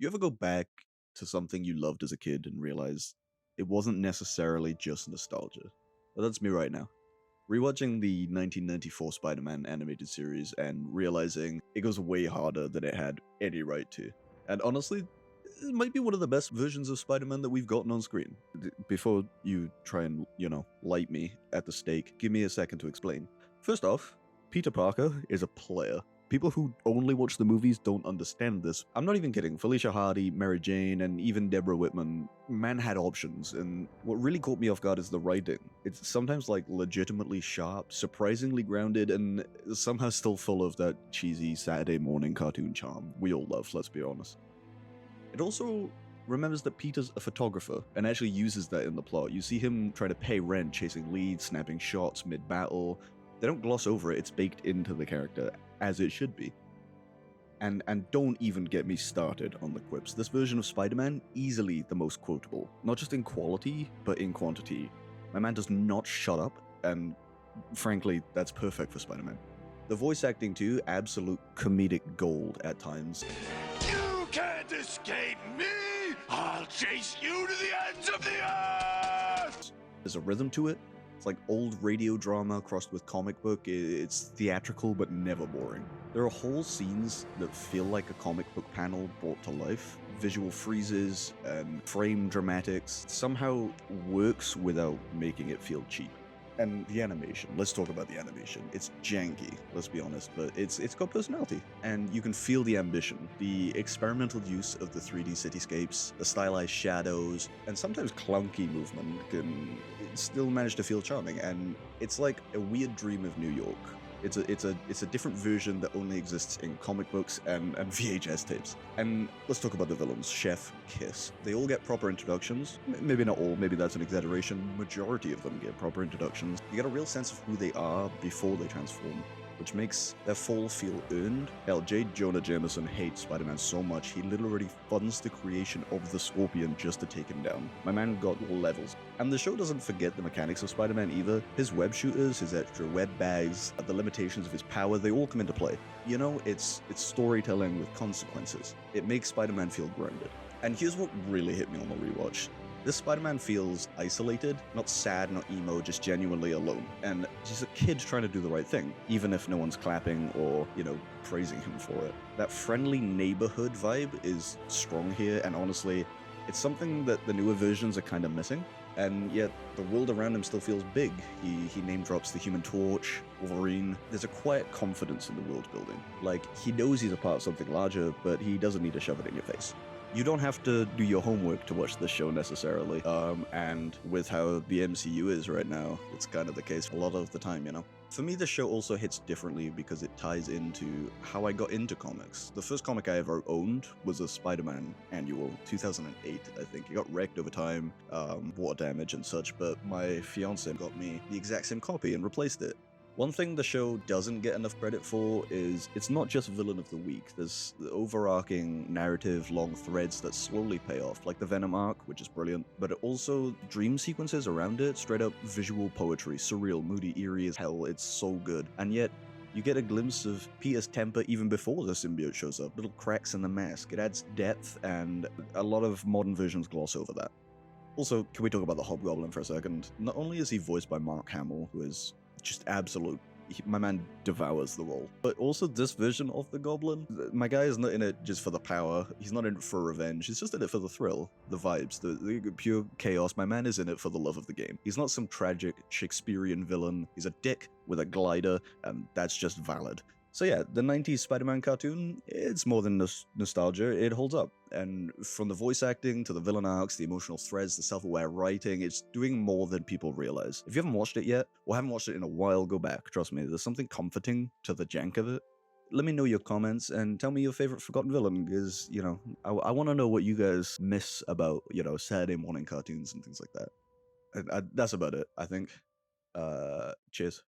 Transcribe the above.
You ever go back to something you loved as a kid and realize it wasn't necessarily just nostalgia? Well, that's me right now. Rewatching the 1994 Spider-Man animated series and realizing it goes way harder than it had any right to. And honestly, it might be one of the best versions of Spider-Man that we've gotten on screen. Before you try and, light me at the stake, give me a second to explain. First off, Peter Parker is a player. People who only watch the movies don't understand this. I'm not even kidding. Felicia Hardy, Mary Jane, and even Deborah Whitman, man had options, and what really caught me off guard is the writing. It's sometimes like legitimately sharp, surprisingly grounded, and somehow still full of that cheesy Saturday morning cartoon charm we all love, let's be honest. It also remembers that Peter's a photographer and actually uses that in the plot. You see him trying to pay rent, chasing leads, snapping shots mid-battle. They don't gloss over it, it's baked into the character, as it should be. And don't even get me started on the quips. This version of Spider-Man, easily the most quotable. Not just in quality, but in quantity. My man does not shut up, and frankly, that's perfect for Spider-Man. The voice acting too, absolute comedic gold at times. You can't escape me! I'll chase you to the ends of the earth! There's a rhythm to it. It's like old radio drama crossed with comic book. It's theatrical but never boring. There are whole scenes that feel like a comic book panel brought to life. Visual freezes and frame dramatics somehow works without making it feel cheap. And the animation, let's talk about the animation. It's janky, let's be honest, but it's got personality. And you can feel the ambition, the experimental use of the 3D cityscapes, the stylized shadows, and sometimes clunky movement can still manage to feel charming. And it's like a weird dream of New York. It's a different version that only exists in comic books and VHS tapes. And let's talk about the villains. Chef, Kiss. They all get proper introductions. Maybe not all, maybe that's an exaggeration. Majority of them get proper introductions. You get a real sense of who they are before they transform, which makes their fall feel earned. Hell, J. Jonah Jameson hates Spider-Man so much, he literally funds the creation of the Scorpion just to take him down. My man got levels. And the show doesn't forget the mechanics of Spider-Man either. His web shooters, his extra web bags, the limitations of his power, they all come into play. You know, it's storytelling with consequences. It makes Spider-Man feel grounded. And here's what really hit me on the rewatch. This Spider-Man feels isolated, not sad, not emo, just genuinely alone. And he's a kid trying to do the right thing, even if no one's clapping or, praising him for it. That friendly neighborhood vibe is strong here, and honestly, it's something that the newer versions are kind of missing. And yet, the world around him still feels big. He name drops the Human Torch, Wolverine. There's a quiet confidence in the world building. Like, he knows he's a part of something larger, but he doesn't need to shove it in your face. You don't have to do your homework to watch this show necessarily, and with how the MCU is right now, it's kind of the case a lot of the time, For me, the show also hits differently because it ties into how I got into comics. The first comic I ever owned was a Spider-Man annual, 2008, I think. It got wrecked over time, water damage and such, but my fiance got me the exact same copy and replaced it. One thing the show doesn't get enough credit for is it's not just villain of the week. There's the overarching narrative, long threads that slowly pay off, like the Venom arc, which is brilliant, but it also dream sequences around it, straight up visual poetry, surreal, moody, eerie as hell. It's so good. And yet, you get a glimpse of Peter's temper even before the symbiote shows up, little cracks in the mask. It adds depth, and a lot of modern versions gloss over that. Also, can we talk about the Hobgoblin for a second? Not only is he voiced by Mark Hamill, who is just absolute. My man devours the role. But also this version of the Goblin, my guy is not in it just for the power, he's not in it for revenge, he's just in it for the thrill, the vibes, the pure chaos. My man is in it for the love of the game. He's not some tragic Shakespearean villain, he's a dick with a glider, and that's just valid. So yeah, the 90s Spider-Man cartoon, it's more than nostalgia, it holds up. And from the voice acting to the villain arcs, the emotional threads, the self-aware writing, it's doing more than people realize. If you haven't watched it yet, or haven't watched it in a while, go back. Trust me, there's something comforting to the jank of it. Let me know your comments and tell me your favorite forgotten villain, because, I want to know what you guys miss about, Saturday morning cartoons and things like that. And that's about it, I think. Cheers.